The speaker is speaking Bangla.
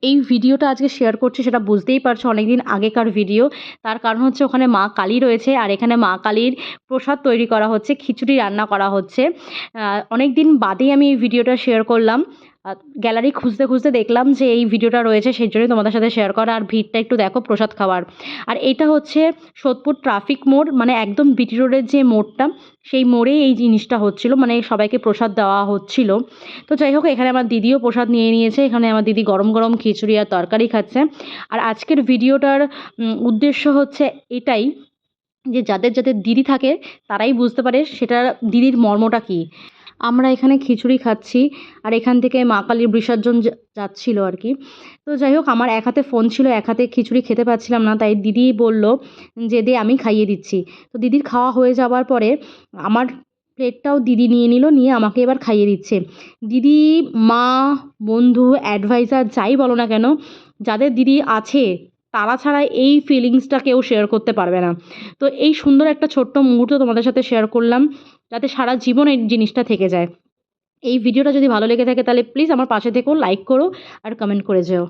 এই ভিডিওটা আজকে শেয়ার করছি সেটা বুঝতেই পারছো অনেকদিন আগেকার ভিডিও। তার কারণ হচ্ছে ওখানে মা কালী রয়েছে আর এখানে মা কালীর প্রসাদ তৈরি করা হচ্ছে, খিচুড়ি রান্না করা হচ্ছে। অনেক দিন বাদেই আমি এই ভিডিওটা শেয়ার করলাম। গ্যালারি খুঁজতে খুঁজতে দেখলাম যে এই ভিডিওটা রয়েছে, সেই জন্যই তোমাদের সাথে শেয়ার করা। আর ভিড়টা একটু দেখো প্রসাদ খাওয়ার। আর এটা হচ্ছে সোদপুর ট্রাফিক মোড়, মানে একদম বিটি রোডের যে মোড়টা, সেই মোড়েই এই জিনিসটা হচ্ছিল, মানে সবাইকে প্রসাদ দেওয়া হচ্ছিল। তো যাই হোক, এখানে আমার দিদিও প্রসাদ নিয়ে নিয়েছে। এখানে আমার দিদি গরম গরম খিচুড়ি আর তরকারি খাচ্ছে। আর আজকের ভিডিওটার উদ্দেশ্য হচ্ছে এটাই, যে যাদের যাদের দিদি থাকে তারাই বুঝতে পারে সেটা দিদির মর্মটা কী। আমরা এখানে খিচুড়ি খাচ্ছি আর এখান থেকে মা কালীর বিসর্জন যাচ্ছিল আর কি। তো যাই হোক, আমার এক হাতে ফোন ছিল, এক হাতে খিচুড়ি খেতে পাচ্ছিলাম না, তাই দিদি বলল যে দে আমি খাইয়ে দিচ্ছি। তো দিদির খাওয়া হয়ে যাওয়ার পরে আমার প্লেটটাও দিদি নিয়ে নিল, নিয়ে আমাকে এবার খাইয়ে দিচ্ছে। দিদি, মা, বন্ধু, অ্যাডভাইজার যাই বলো না কেন, যাদের দিদি আছে তারা ছাড়া এই ফিলিংসটা কেউ শেয়ার করতে পারবে না। তো এই সুন্দর একটা ছোট্ট মুহূর্ত তোমাদের সাথে শেয়ার করলাম, যাতে সারা জীবন এই জিনিসটা থেকে যায়। এই ভিডিওটা যদি ভালো লেগে থাকে তাহলে প্লিজ আমার পাশে থেকো, লাইক করো আর কমেন্ট করে যেও।